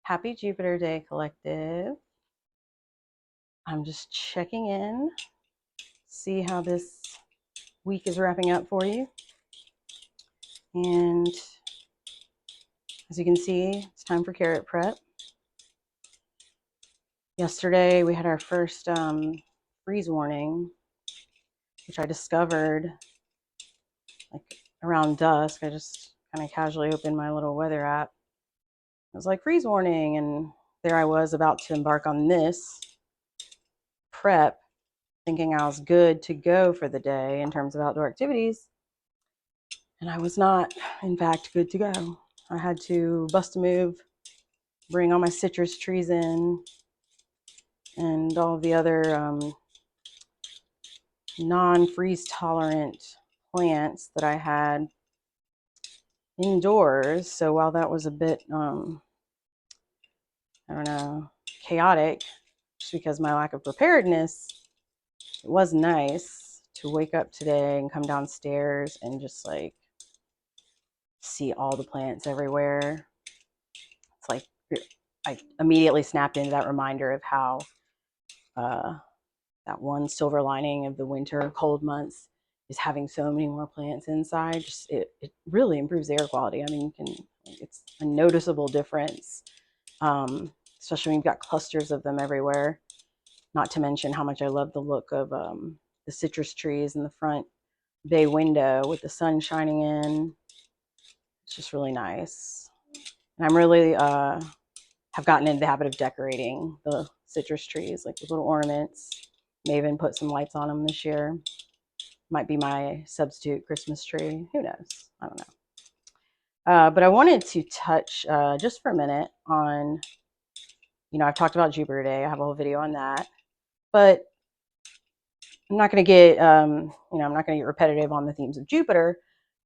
Happy Jupiter Day, Collective. I'm just checking in, see how this week is wrapping up for you. And as you can see, it's time for carrot prep. Yesterday, we had our first freeze warning, which I discovered like around dusk. I just kind of casually opened my little weather app. It was like freeze warning, and there I was about to embark on this prep, thinking I was good to go for the day in terms of outdoor activities. And I was not, in fact, good to go. I had to bust a move, bring all my citrus trees in, and all the other non-freeze tolerant plants that I had indoors. So while that was a bit, I don't know, chaotic, just because of my lack of preparedness, it was nice to wake up today and come downstairs and just like see all the plants everywhere. It's like I immediately snapped into that reminder of how that one silver lining of the winter cold months is having so many more plants inside. Just it really improves the air quality. I mean, it's a noticeable difference, especially when you've got clusters of them everywhere. Not to mention how much I love the look of the citrus trees in the front bay window with the sun shining in. It's just really nice. And I'm really have gotten into the habit of decorating the citrus trees, like with little ornaments. May even put some lights on them this year. Might be my substitute Christmas tree. Who knows? I don't know. But I wanted to touch just for a minute on, I've talked about Jupiter Day. I have a whole video on that. But I'm not going to get, I'm not going to get repetitive on the themes of Jupiter.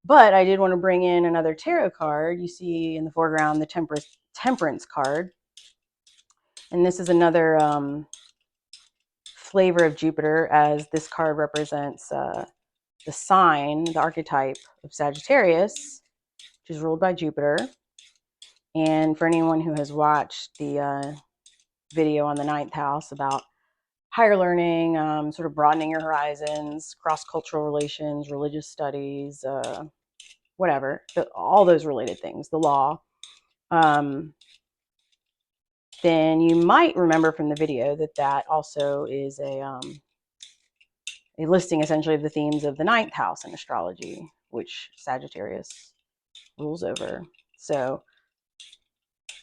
But I did want to bring in another tarot card. You see in the foreground the Temperance card. And this is another flavor of Jupiter, as this card represents the sign, the archetype of Sagittarius, which is ruled by Jupiter. And for anyone who has watched the video on the 9th house about higher learning, sort of broadening your horizons, cross-cultural relations, religious studies, whatever, all those related things, the law, then you might remember from the video that also is a listing essentially of the themes of the 9th house in astrology, which Sagittarius rules over. So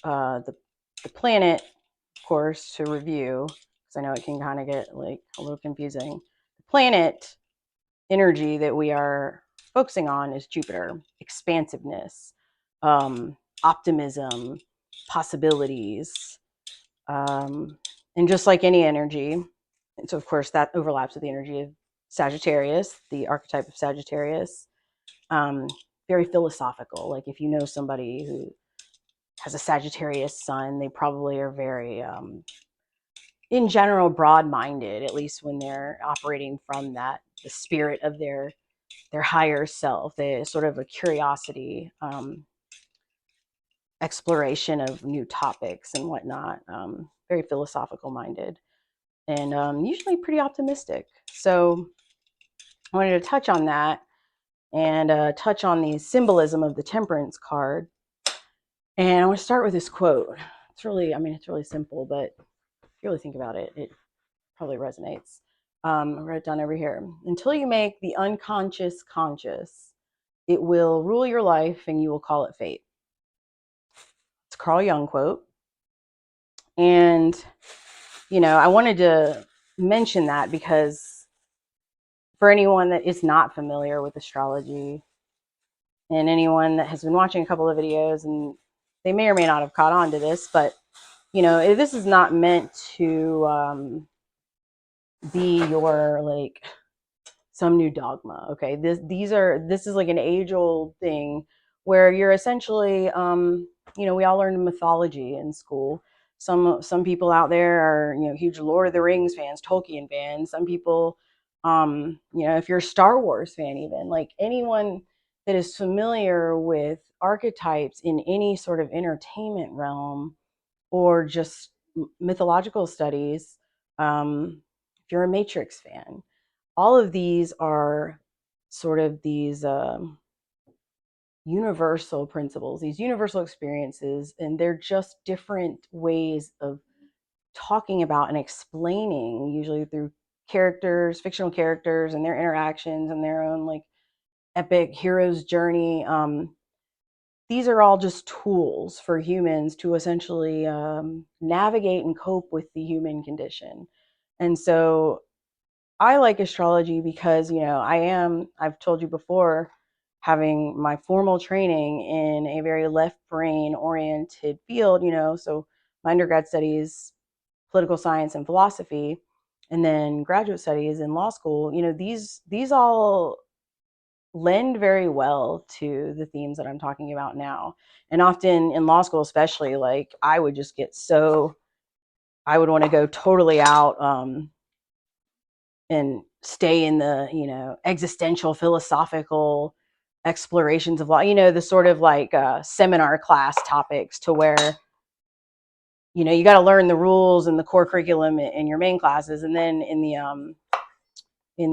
the planet, of course, to review, because I know it can kind of get like a little confusing. The planet energy that we are focusing on is Jupiter, expansiveness, optimism, possibilities, and just like any energy. And so, of course, that overlaps with the energy of Sagittarius, the archetype of Sagittarius. Very philosophical. Like if you know somebody who has a Sagittarius sun, they probably are very, in general, broad-minded, at least when they're operating from the spirit of their higher self. They sort of a curiosity, exploration of new topics and whatnot. Very philosophical minded, and usually pretty optimistic. So I wanted to touch on that and touch on the symbolism of the Temperance card. And I want to start with this quote. It's really simple, but if you really think about it, it probably resonates. I wrote it down over here. Until you make the unconscious conscious, it will rule your life and you will call it fate. It's a Carl Jung quote. And, I wanted to mention that because for anyone that is not familiar with astrology, and anyone that has been watching a couple of videos, and they may or may not have caught on to this, but, this is not meant to be your, like, some new dogma. Okay. This is like an age-old thing where you're essentially, we all learned mythology in school. Some people out there are, huge Lord of the Rings fans, Tolkien fans. Some people, if you're a Star Wars fan, even, like, anyone that is familiar with archetypes in any sort of entertainment realm, or just mythological studies, if you're a Matrix fan, all of these are sort of these universal principles, these universal experiences, and they're just different ways of talking about and explaining, usually through characters, fictional characters, and their interactions and their own like epic hero's journey. These are all just tools for humans to essentially navigate and cope with the human condition. And so I like astrology because, I've told you before, having my formal training in a very left brain oriented field, so my undergrad studies, political science and philosophy, and then graduate studies in law school, these all lend very well to the themes that I'm talking about now. And often in law school, especially, like I would just get I would want to go totally out and stay in the, existential philosophical explorations of law, the sort of like seminar class topics to where, you got to learn the rules and the core curriculum in your main classes. And then in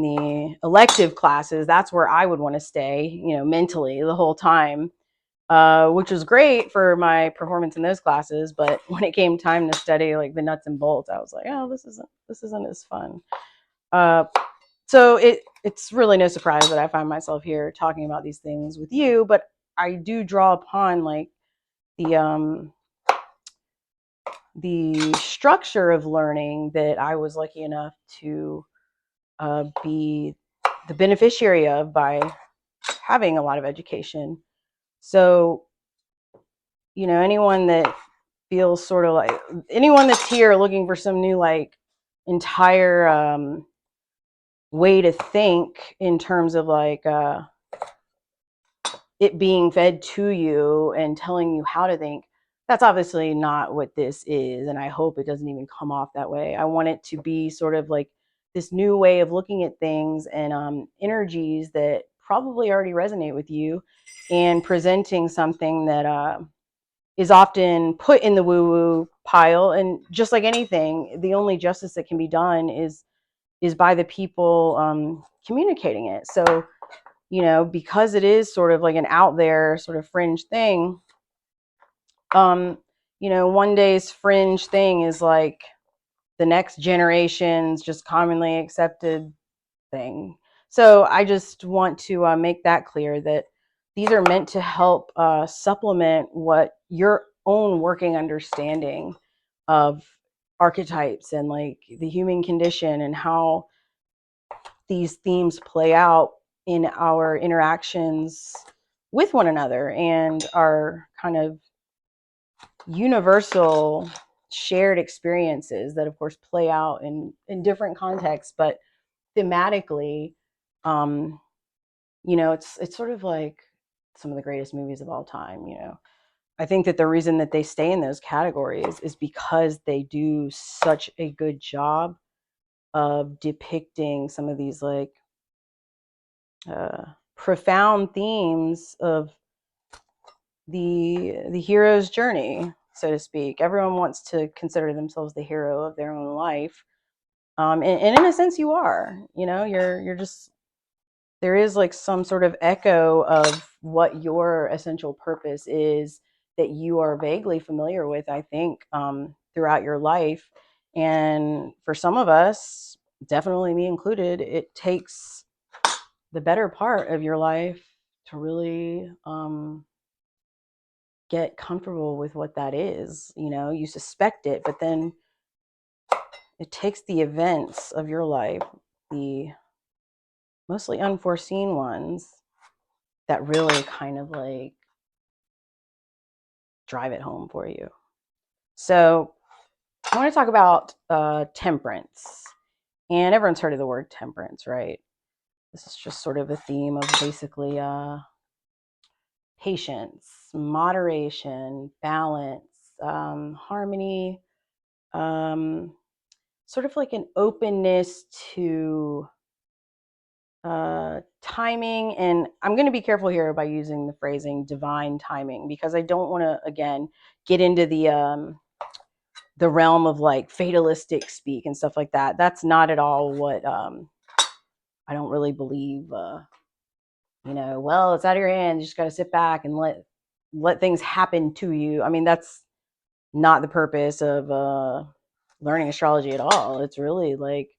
the elective classes, that's where I would want to stay, mentally the whole time, which was great for my performance in those classes. But when it came time to study like the nuts and bolts, I was like, oh, this isn't as fun. So it's really no surprise that I find myself here talking about these things with you. But I do draw upon like the structure of learning that I was lucky enough to be the beneficiary of by having a lot of education. So, anyone that feels sort of like anyone that's here looking for some new like entire way to think in terms of like it being fed to you and telling you how to think, that's obviously not what this is. And I hope it doesn't even come off that way. I want it to be sort of like this new way of looking at things and energies that probably already resonate with you, and presenting something that is often put in the woo-woo pile. And just like anything, the only justice that can be done is by the people communicating it. So, because it is sort of like an out there sort of fringe thing, one day's fringe thing is like the next generation's just commonly accepted thing. So I just want to make that clear that these are meant to help supplement what your own working understanding of archetypes and like the human condition and how these themes play out in our interactions with one another and our kind of universal shared experiences that of course play out in different contexts, but thematically, it's sort of like some of the greatest movies of all time. I think that the reason that they stay in those categories is because they do such a good job of depicting some of these like profound themes of the hero's journey, so to speak. Everyone wants to consider themselves the hero of their own life, and in a sense, you are. You're just, there is like some sort of echo of what your essential purpose is that you are vaguely familiar with, I think, throughout your life. And for some of us, definitely me included, it takes the better part of your life to really get comfortable with what that is. You suspect it, but then it takes the events of your life, the mostly unforeseen ones, that really kind of like drive it home for you. So I want to talk about temperance. And everyone's heard of the word temperance, right? This is just sort of a theme of basically patience, moderation, balance, harmony, sort of like an openness to timing. And I'm going to be careful here by using the phrasing divine timing, because I don't want to, again, get into the the realm of like fatalistic speak and stuff like that. That's not at all what I don't really believe. Well, it's out of your hands. You just got to sit back and let things happen to you. I mean, that's not the purpose of learning astrology at all. It's really like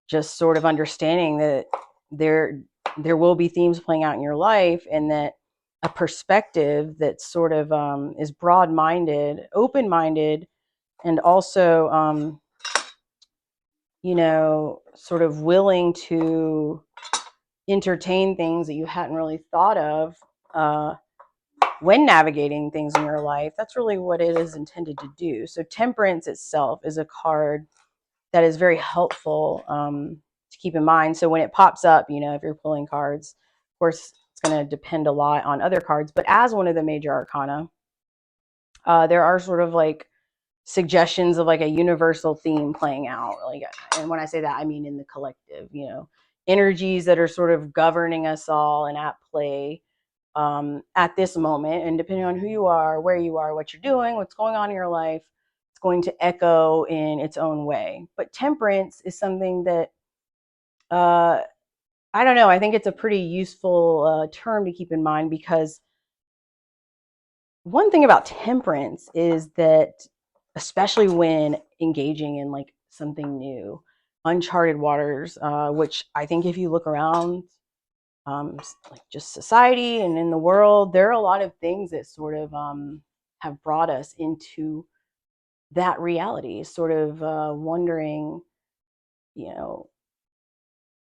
just sort of understanding that there will be themes playing out in your life, and that a perspective that sort of is broad-minded, open-minded, and also sort of willing to entertain things that you hadn't really thought of when navigating things in your life. That's really what it is intended to do. So Temperance itself is a card that is very helpful to keep in mind. So when it pops up, if you're pulling cards, of course, it's going to depend a lot on other cards. But as one of the major arcana, there are sort of like suggestions of like a universal theme playing out. And when I say that, I mean in the collective, energies that are sort of governing us all and at play at this moment. And depending on who you are, where you are, what you're doing, what's going on in your life, it's going to echo in its own way. But Temperance is something that I don't know. I think it's a pretty useful term to keep in mind, because one thing about Temperance is that, especially when engaging in like something new, uncharted waters, which I think if you look around, like just society and in the world, there are a lot of things that sort of have brought us into that reality, sort of wondering,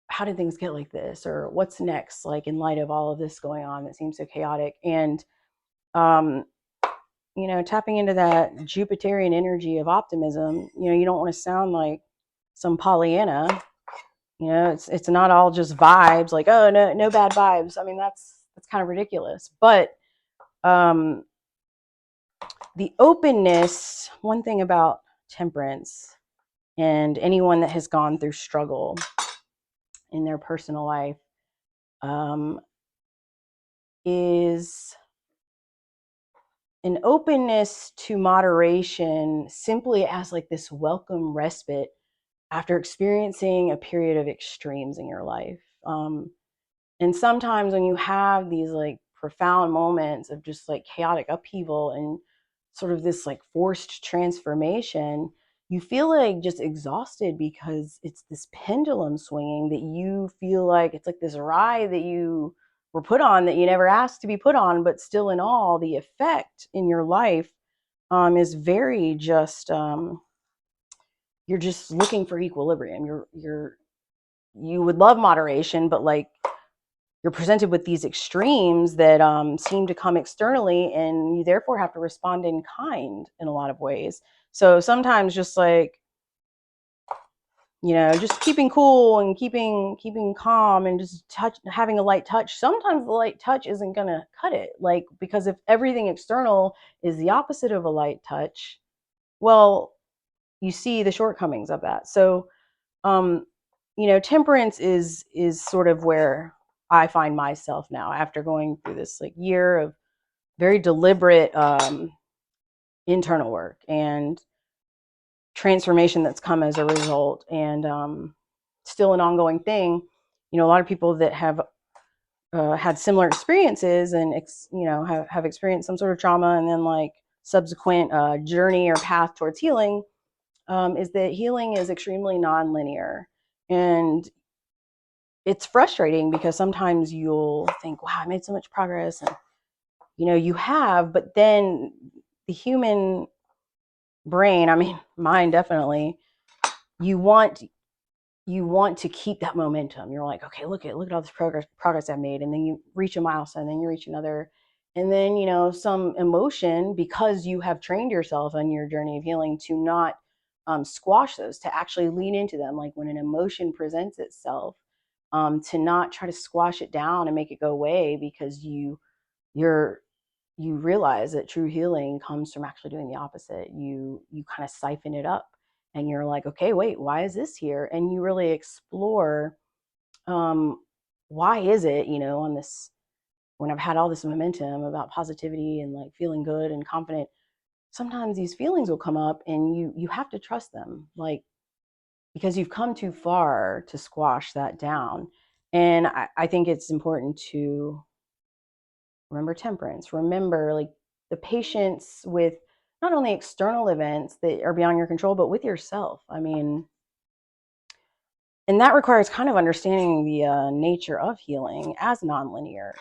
how did things get like this, or what's next, like in light of all of this going on that seems so chaotic. And um, tapping into that Jupiterian energy of optimism, you don't want to sound like some Pollyanna. It's not all just vibes, like, oh, no bad vibes. I mean, that's kind of ridiculous. But the openness, one thing about Temperance and anyone that has gone through struggle in their personal life, is an openness to moderation, simply as like this welcome respite after experiencing a period of extremes in your life. And sometimes when you have these like profound moments of just like chaotic upheaval and sort of this like forced transformation, you feel like just exhausted, because it's this pendulum swinging that you feel like it's like this ride that you were put on that you never asked to be put on. But still, in all, the effect in your life is very just you're just looking for equilibrium. You would love moderation, but like you're presented with these extremes that seem to come externally, and you therefore have to respond in kind in a lot of ways. So sometimes just like, just keeping cool and keeping calm and just having a light touch. Sometimes the light touch isn't going to cut it. Like, because if everything external is the opposite of a light touch, well, you see the shortcomings of that. So, Temperance is sort of where I find myself now, after going through this like year of very deliberate internal work and transformation that's come as a result, and still an ongoing thing. A lot of people that have had similar experiences and have experienced some sort of trauma, and then like subsequent journey or path towards healing, is that healing is extremely non-linear. And it's frustrating, because sometimes you'll think, wow, I made so much progress, and you have, but then the human brain, I mean mine definitely, you want to keep that momentum. You're like, okay, look at all this progress I made. And then you reach a milestone, then you reach another, and then some emotion, because you have trained yourself on your journey of healing to not squash those, to actually lean into them. Like when an emotion presents itself, to not try to squash it down and make it go away, because you realize that true healing comes from actually doing the opposite. You kind of siphon it up, and you're like, okay, wait, why is this here? And you really explore, why is it, on this, when I've had all this momentum about positivity and like feeling good and confident, sometimes these feelings will come up and you have to trust them, like, because you've come too far to squash that down. And I think it's important to remember temperance, remember like the patience with not only external events that are beyond your control, but with yourself. I mean, and that requires kind of understanding the nature of healing as nonlinear.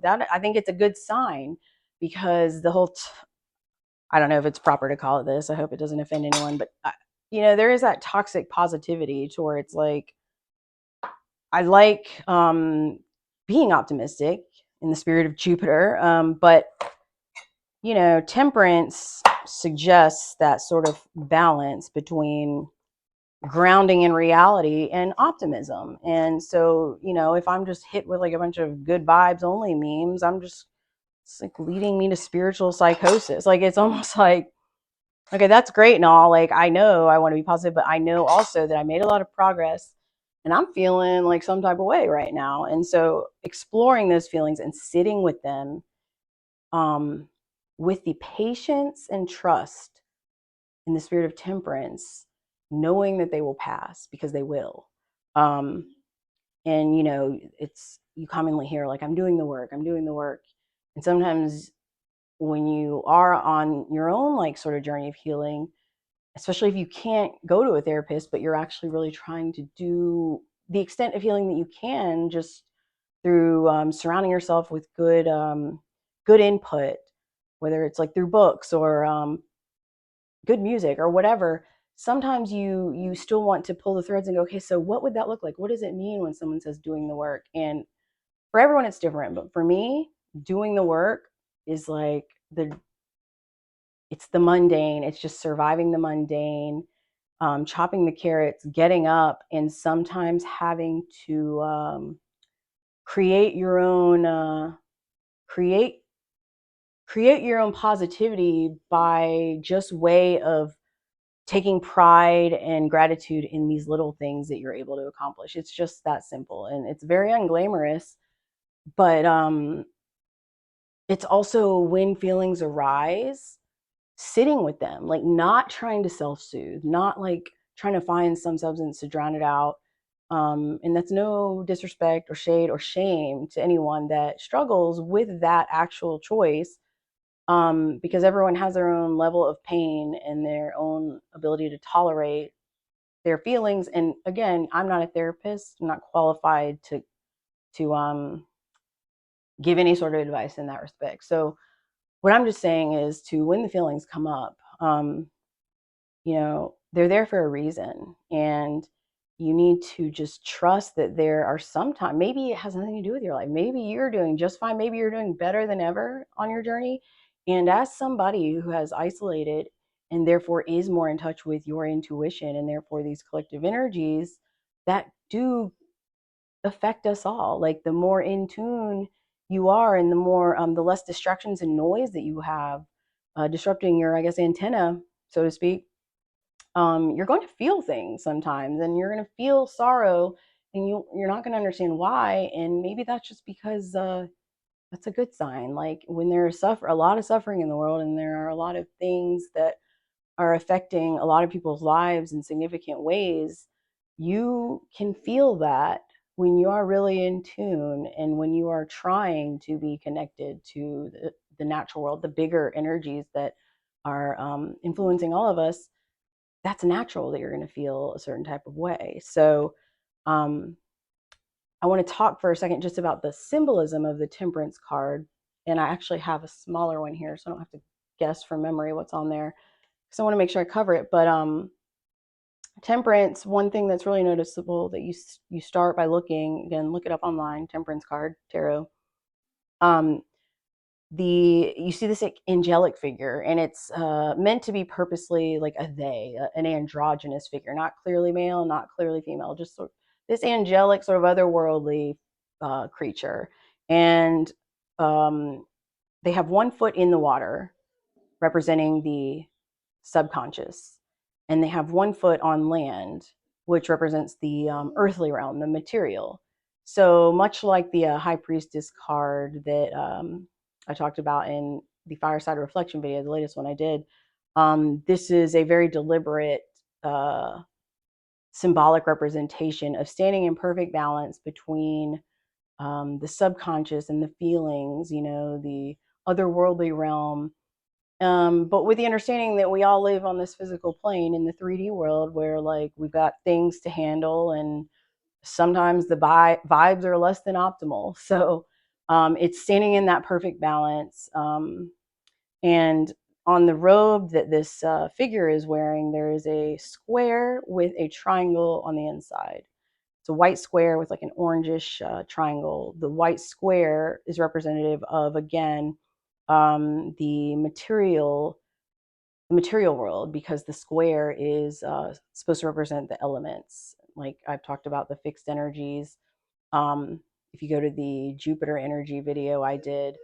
That I think it's a good sign, because the whole I don't know if it's proper to call it this. I hope it doesn't offend anyone, but there is that toxic positivity to where it's like, I like being optimistic in the spirit of Jupiter, but temperance suggests that sort of balance between grounding in reality and optimism. And so, if I'm just hit with like a bunch of good vibes only memes, it's like leading me to spiritual psychosis. Like, it's almost like, okay, that's great and all. Like, I know I want to be positive, but I know also that I made a lot of progress and I'm feeling like some type of way right now. And so exploring those feelings and sitting with them, with the patience and trust in the spirit of temperance, knowing that they will pass, because they will. And it's, you commonly hear like, I'm doing the work, I'm doing the work. And sometimes when you are on your own like sort of journey of healing, especially if you can't go to a therapist, but you're actually really trying to do the extent of healing that you can, just through surrounding yourself with good input, whether it's like through books or good music or whatever. Sometimes you still want to pull the threads and go, okay, so what would that look like? What does it mean when someone says doing the work? And for everyone it's different, but for me, doing the work is like it's the mundane. It's just surviving the mundane, chopping the carrots, getting up, and sometimes having to create your own create your own positivity by just way of taking pride and gratitude in these little things that you're able to accomplish. It's just that simple, and it's very unglamorous, but it's also, when feelings arise, sitting with them, like not trying to self-soothe, not like trying to find some substance to drown it out. And that's no disrespect or shade or shame to anyone that struggles with that actual choice, because everyone has their own level of pain and their own ability to tolerate their feelings. And again, I'm not a therapist. I'm not qualified to give any sort of advice in that respect. So what I'm just saying is, to when the feelings come up, they're there for a reason. And you need to just trust that there are some time, maybe it has nothing to do with your life. Maybe you're doing just fine. Maybe you're doing better than ever on your journey. And as somebody who has isolated and therefore is more in touch with your intuition, and therefore these collective energies that do affect us all, like the more in tune you are, and the more the less distractions and noise that you have disrupting your, I guess, antenna, so to speak, you're going to feel things sometimes, and you're going to feel sorrow, and you're not going to understand why. And maybe that's just because that's a good sign. Like, when there's a lot of suffering in the world, and there are a lot of things that are affecting a lot of people's lives in significant ways, you can feel that when you are really in tune, and when you are trying to be connected to the natural world, the bigger energies that are influencing all of us. That's natural that you're going to feel a certain type of way. So um, I want to talk for a second just about the symbolism of the Temperance card. And I actually have a smaller one here, so I don't have to guess from memory what's on there, because I want to make sure I cover it. But Temperance, one thing that's really noticeable that you start by looking, again, look it up online, Temperance card, tarot. You see this angelic figure, and it's meant to be purposely like an androgynous figure, not clearly male, not clearly female, just sort of this angelic, sort of otherworldly creature. And they have one foot in the water, representing the subconscious, and they have one foot on land, which represents the earthly realm, the material. So much like the High Priestess card that I talked about in the Fireside Reflection video, the latest one I did, This is a very deliberate symbolic representation of standing in perfect balance between the subconscious and the feelings, the otherworldly realm. But with the understanding that we all live on this physical plane in the 3D world where like we've got things to handle, and sometimes the vibes are less than optimal. So it's standing in that perfect balance. And on the robe that this figure is wearing, there is a square with a triangle on the inside. It's a white square with like an orangish triangle. The white square is representative of, again, the material world, because the square is supposed to represent the elements. Like I've talked about the fixed energies. If you go to the Jupiter energy video I did,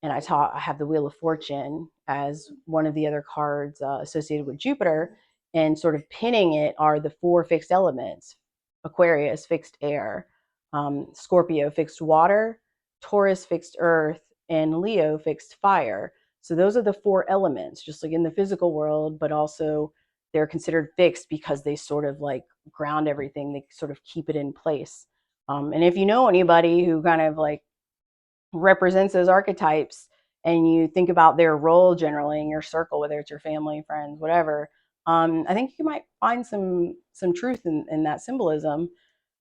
and I have the Wheel of Fortune as one of the other cards associated with Jupiter, and sort of pinning it are the 4 fixed elements: Aquarius, fixed air; Scorpio, fixed water; Taurus, fixed earth; and Leo, fixed fire. So those are the 4 elements, just like in the physical world, but also they're considered fixed because they sort of like ground everything. They sort of keep it in place. And if you know anybody who kind of like represents those archetypes, and you think about their role generally in your circle, whether it's your family, friends, whatever, I think you might find some truth in that symbolism.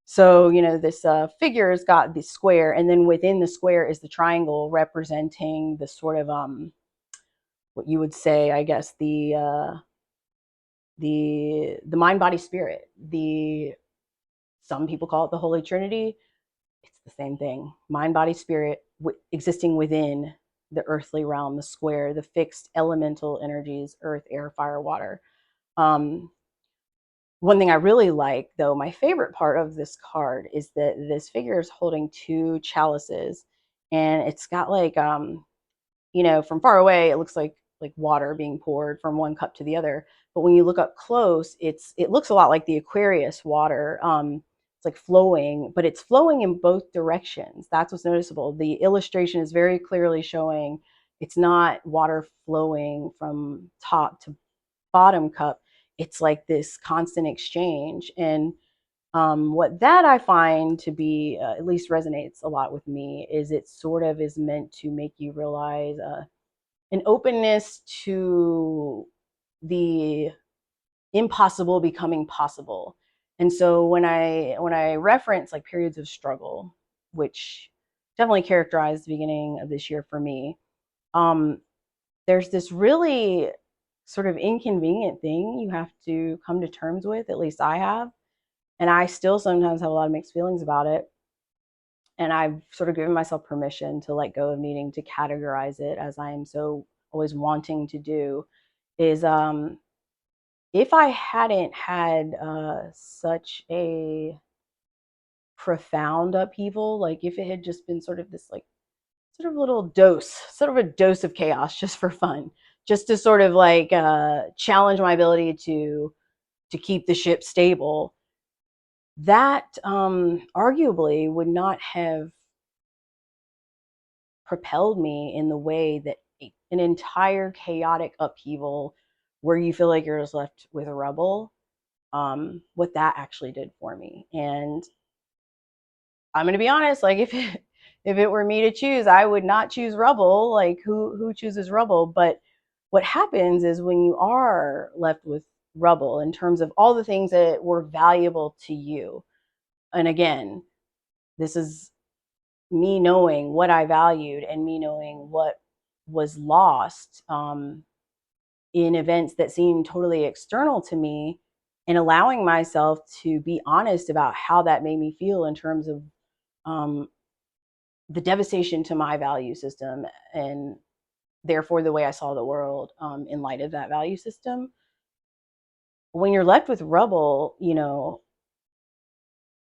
So, this figure's got the square, and then within the square is the triangle representing the sort of what you would say, I guess, the mind, body, spirit. Some people call it the Holy Trinity. It's the same thing: mind, body, spirit, existing within the earthly realm, the square, the fixed elemental energies: earth, air, fire, water. One thing I really like, though, my favorite part of this card, is that this figure is holding 2 chalices, and it's got like from far away it looks like water being poured from one cup to the other, but when you look up close, it looks a lot like the Aquarius water. It's like flowing, but it's flowing in both directions. That's what's noticeable. The illustration is very clearly showing it's not water flowing from top to bottom cup. It's like this constant exchange. And what that I find to be, at least resonates a lot with me, is it sort of is meant to make you realize an openness to the impossible becoming possible. And so when I reference like periods of struggle, which definitely characterized the beginning of this year for me, there's this really sort of inconvenient thing you have to come to terms with. At least I have, and I still sometimes have a lot of mixed feelings about it. And I've sort of given myself permission to let go of needing to categorize it, as I am so always wanting to do. Is if I hadn't had such a profound upheaval, like if it had just been sort of this like sort of little dose, sort of a dose of chaos just for fun, just to sort of like challenge my ability to keep the ship stable, that arguably would not have propelled me in the way that an entire chaotic upheaval where you feel like you're just left with a rubble, what that actually did for me. And I'm going to be honest, like if it were me to choose, I would not choose rubble. Like who chooses rubble? But what happens is when you are left with rubble in terms of all the things that were valuable to you. And again, this is me knowing what I valued and me knowing what was lost in events that seemed totally external to me, and allowing myself to be honest about how that made me feel in terms of um, the devastation to my value system, and therefore the way I saw the world in light of that value system. When you're left with rubble,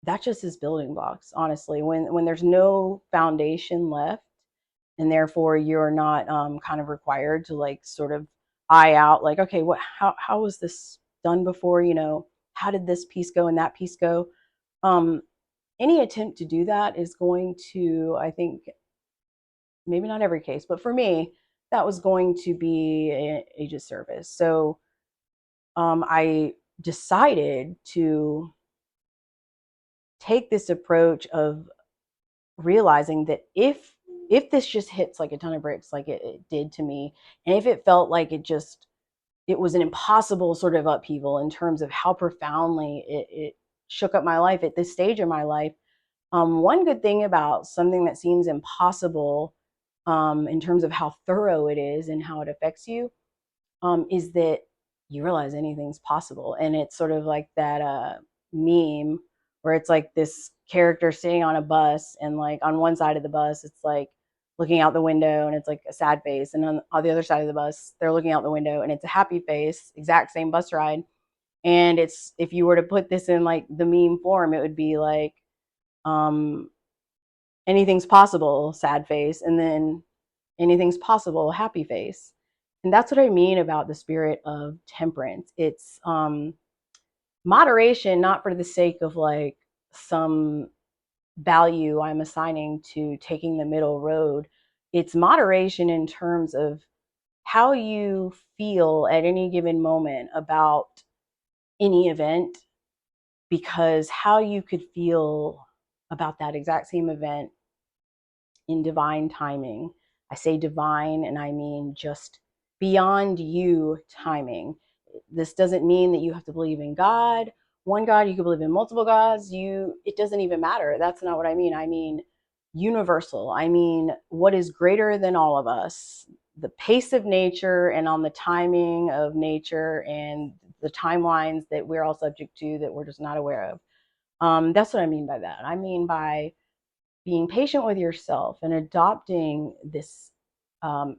that just is building blocks, honestly. When there's no foundation left, and therefore you're not kind of required to like sort of eye out like, okay, how was this done before, how did this piece go and that piece go. Any attempt to do that is going to, I think, maybe not every case, but for me, that was going to be a disservice. So I decided to take this approach of realizing that if this just hits like a ton of bricks, like it did to me, and if it felt like it was an impossible sort of upheaval in terms of how profoundly it shook up my life at this stage of my life. One good thing about something that seems impossible, in terms of how thorough it is and how it affects you, is that you realize anything's possible. And it's sort of like that meme where it's like this character sitting on a bus, and like on one side of the bus, it's like looking out the window and it's like a sad face. And on the other side of the bus, they're looking out the window and it's a happy face, exact same bus ride. And it's, if you were to put this in like the meme form, it would be like, um, anything's possible, sad face, and then anything's possible, happy face. And that's what I mean about the spirit of temperance. It's moderation, not for the sake of like some value I'm assigning to taking the middle road. It's moderation in terms of how you feel at any given moment about any event, because how you could feel about that exact same event in divine timing. I say divine, and I mean just beyond you timing. This doesn't mean that you have to believe in God, one God. You can believe in multiple gods. It doesn't even matter. That's not what I mean. I mean universal. I mean what is greater than all of us, the pace of nature, and on the timing of nature and the timelines that we're all subject to that we're just not aware of. That's what I mean by that. I mean by being patient with yourself and adopting this um,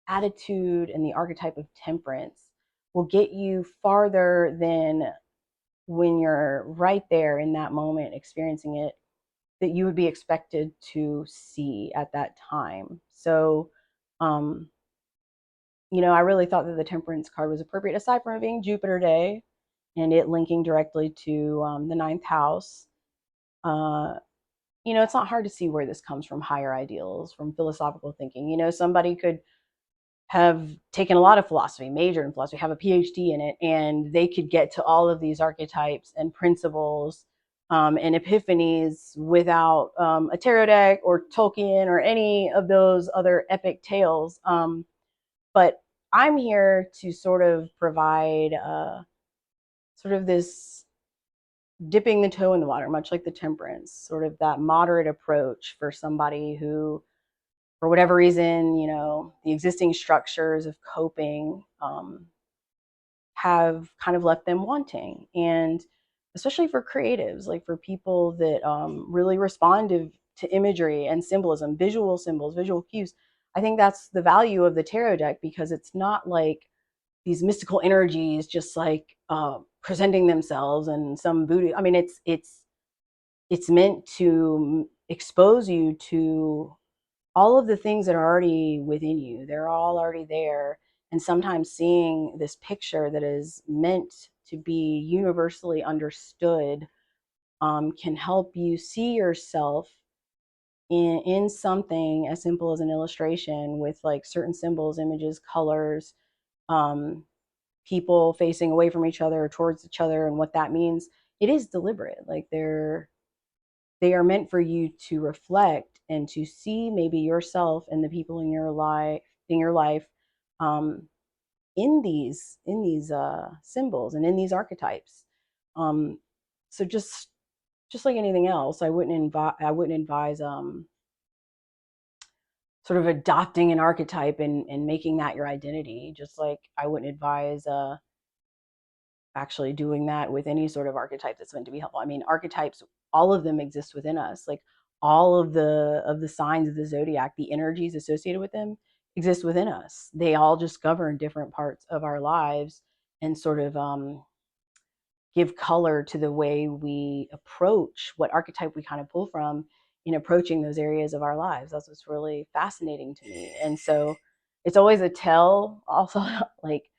attitude and the archetype of temperance will get you farther than when you're right there in that moment experiencing it, that you would be expected to see at that time. So, um, I really thought that the temperance card was appropriate, aside from it being Jupiter Day and it linking directly to the ninth house. Uh, it's not hard to see where this comes from: higher ideals, from philosophical thinking. Somebody could have taken a lot of philosophy, majored in philosophy, have a PhD in it, and they could get to all of these archetypes and principles, and epiphanies without a tarot deck or Tolkien or any of those other epic tales. But I'm here to sort of provide sort of this dipping the toe in the water, much like the temperance, sort of that moderate approach for somebody who, for whatever reason, the existing structures of coping have kind of left them wanting. And especially for creatives, like for people that really respond to imagery and symbolism, visual symbols, visual cues. I think that's the value of the tarot deck, because it's not like these mystical energies just like presenting themselves and some voodoo. I mean, it's meant to expose you to all of the things that are already within you. They're all already there. And sometimes seeing this picture that is meant to be universally understood can help you see yourself in something as simple as an illustration with like certain symbols, images, colors, um, people facing away from each other or towards each other, and what that means. It is deliberate. Like they are meant for you to reflect and to see maybe yourself and the people in your life, um, in these symbols and in these archetypes. Um, so just like anything else, I wouldn't advise sort of adopting an archetype and making that your identity. Just like I wouldn't advise actually doing that with any sort of archetype that's meant to be helpful. I mean, archetypes, all of them exist within us. Like all of the signs of the zodiac, the energies associated with them exist within us. They all just govern different parts of our lives and sort of give color to the way we approach what archetype we kind of pull from in approaching those areas of our lives. That's what's really fascinating to me. And so it's always a tell also, like,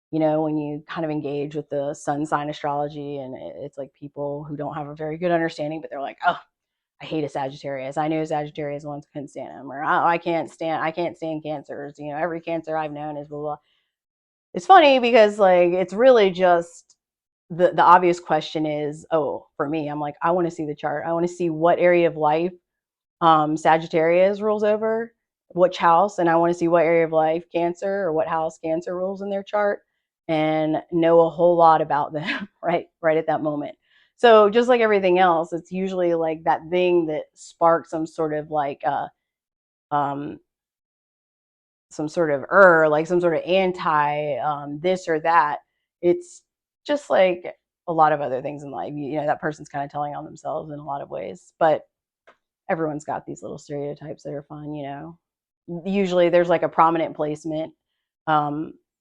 when you kind of engage with the sun sign astrology, and it's like people who don't have a very good understanding, but they're like, oh, I hate a Sagittarius. I knew a Sagittarius once, couldn't stand him. Or I can't stand cancers. Every cancer I've known is blah blah. It's funny because like it's really just the obvious question is, oh, for me, I'm like, I want to see the chart. I want to see what area of life Sagittarius rules over, which house, and I want to see what area of life Cancer or what house Cancer rules in their chart, and know a whole lot about them right at that moment. So just like everything else, it's usually like that thing that sparks some sort of like um some sort of like some sort of anti this or that. It's just like a lot of other things in life. That person's kind of telling on themselves in a lot of ways, but everyone's got these little stereotypes that are fun. Usually there's like a prominent placement.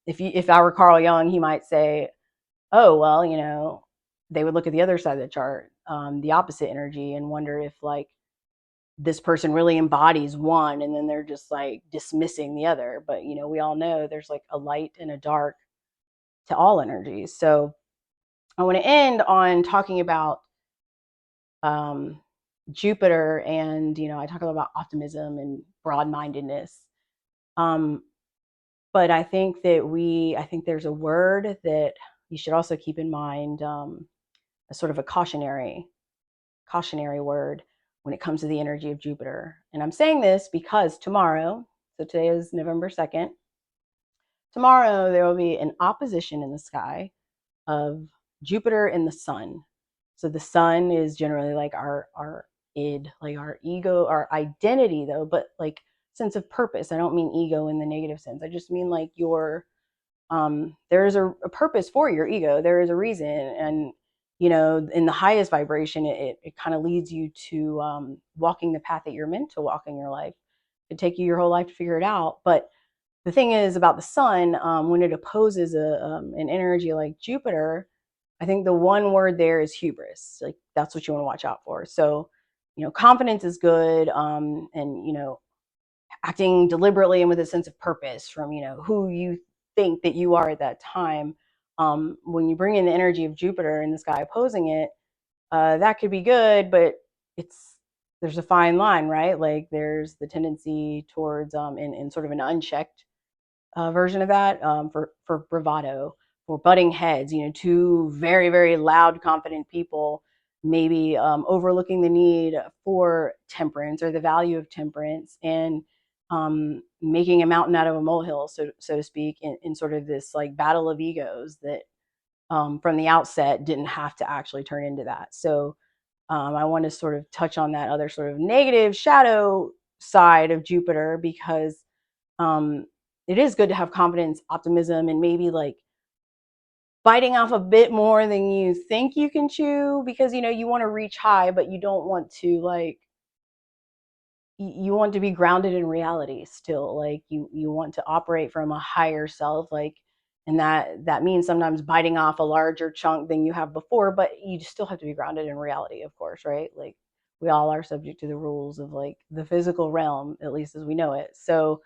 If I were Carl Jung, he might say, oh, well, they would look at the other side of the chart, the opposite energy, and wonder if like this person really embodies one and then they're just like dismissing the other. But we all know there's like a light and a dark to all energies. So I want to end on talking about um, Jupiter, and I talk a lot about optimism and broad-mindedness. Um, but I think there's a word that you should also keep in mind, a sort of a cautionary word when it comes to the energy of Jupiter. And I'm saying this because tomorrow, so today is November 2nd, tomorrow there will be an opposition in the sky of Jupiter and the sun. So the sun is generally like our id, like our ego, our identity though, but like sense of purpose. I don't mean ego in the negative sense. I just mean like your there is a purpose for your ego. There is a reason. And in the highest vibration, it kind of leads you to walking the path that you're meant to walk in your life. It take you your whole life to figure it out. But the thing is about the sun, when it opposes an energy like Jupiter, I think the one word there is hubris. Like that's what you want to watch out for. So, confidence is good, and acting deliberately and with a sense of purpose from who you think that you are at that time. When you bring in the energy of Jupiter and this guy opposing it, that could be good, but it's there's a fine line, right? Like there's the tendency towards in sort of an unchecked version of that, for bravado, for butting heads. Two very very loud, confident people, maybe overlooking the need for temperance or the value of temperance, and making a mountain out of a molehill, so to speak, in sort of this like battle of egos that from the outset didn't have to actually turn into that. So I want to sort of touch on that other sort of negative shadow side of Jupiter, because um, it is good to have confidence, optimism, and maybe like biting off a bit more than you think you can chew, because you want to reach high, but you don't want to like you want to be grounded in reality still. Like you want to operate from a higher self, like, and that means sometimes biting off a larger chunk than you have before, but you still have to be grounded in reality, of course, right? Like we all are subject to the rules of like the physical realm, at least as we know it. So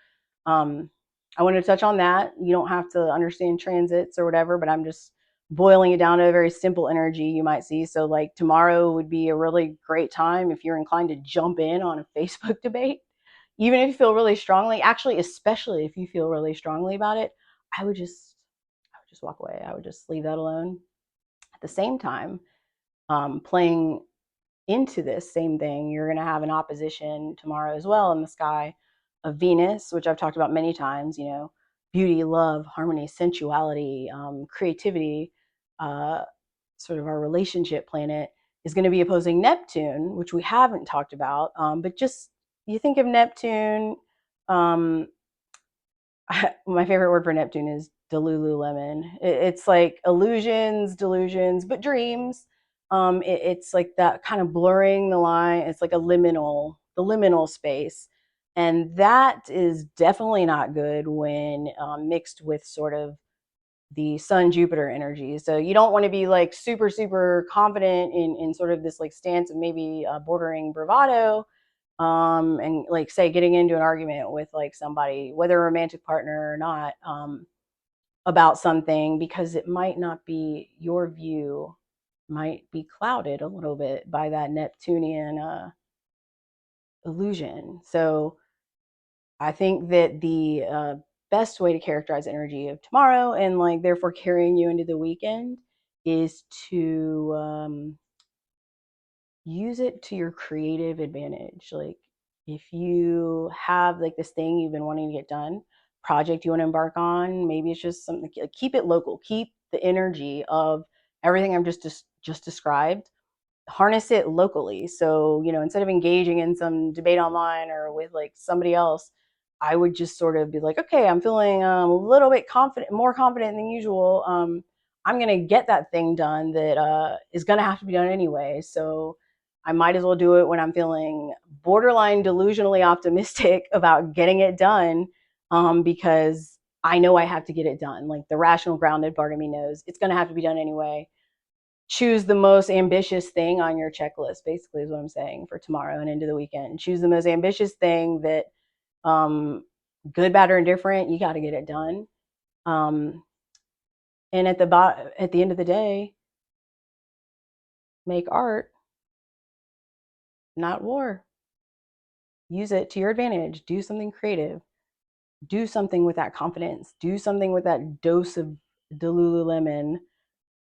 um I wanted to touch on that. You don't have to understand transits or whatever, but I'm just boiling it down to a very simple energy you might see. So like tomorrow would be a really great time if you're inclined to jump in on a Facebook debate, even if you feel really strongly. Actually, especially if you feel really strongly about it, I would just walk away. I would just leave that alone. At the same time, playing into this same thing, you're going to have an opposition tomorrow as well in the sky of Venus, which I've talked about many times. Beauty, love, harmony, sensuality, creativity, uh, sort of our relationship planet, is going to be opposing Neptune, which we haven't talked about. But just you think of Neptune, um, my favorite word for Neptune is Delululemon. It's like illusions, delusions, but dreams. It's like that kind of blurring the line. It's like the liminal space, and that is definitely not good when mixed with sort of the Sun Jupiter energy. So you don't want to be like super super confident in sort of this like stance of maybe bordering bravado, and like say getting into an argument with like somebody, whether a romantic partner or not, about something, because it might not be your view, might be clouded a little bit by that Neptunian illusion. So I think that the best way to characterize energy of tomorrow and like therefore carrying you into the weekend is to use it to your creative advantage. Like if you have like this thing you've been wanting to get done, project you want to embark on, maybe it's just something like keep it local, keep the energy of everything I'm just described, harness it locally. So, instead of engaging in some debate online or with like somebody else, I would just sort of be like, okay, I'm feeling a little bit confident, more confident than usual. I'm going to get that thing done that is going to have to be done anyway. So I might as well do it when I'm feeling borderline delusionally optimistic about getting it done, because I know I have to get it done. Like the rational, grounded part of me knows it's going to have to be done anyway. Choose the most ambitious thing on your checklist, basically, is what I'm saying, for tomorrow and into the weekend. Choose the most ambitious thing that, good, bad, or indifferent, you got to get it done. And at the end of the day, make art, not war. Use it to your advantage. Do something creative. Do something with that confidence. Do something with that dose of Delululemon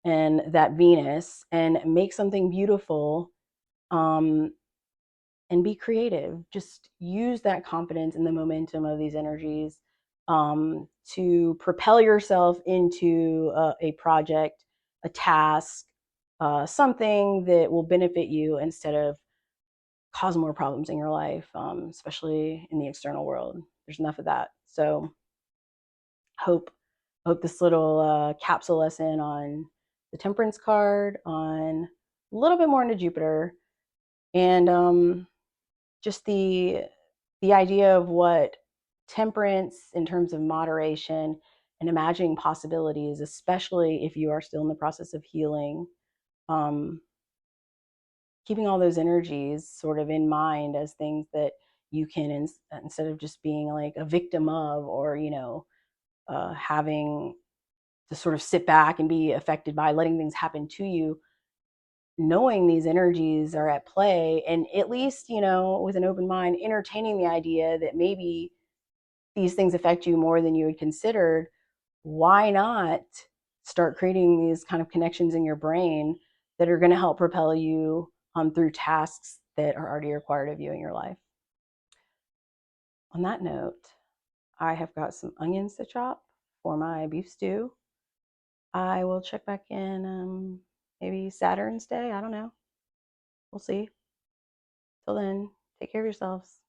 and that Venus, and make something beautiful. And be creative. Just use that confidence and the momentum of these energies, to propel yourself into a project, a task, something that will benefit you instead of cause more problems in your life, especially in the external world. There's enough of that. So hope hope this little capsule lesson on the Temperance card, on a little bit more into Jupiter, and just the idea of what temperance in terms of moderation and imagining possibilities, especially if you are still in the process of healing, um, keeping all those energies sort of in mind as things that you can, instead of just being like a victim of, or having to sort of sit back and be affected by letting things happen to you, knowing these energies are at play, and at least, with an open mind, entertaining the idea that maybe these things affect you more than you had considered. Why not start creating these kind of connections in your brain that are going to help propel you through tasks that are already required of you in your life? On that note, I have got some onions to chop for my beef stew. I will check back in, maybe Saturn's Day. I don't know. We'll see. Till then, take care of yourselves.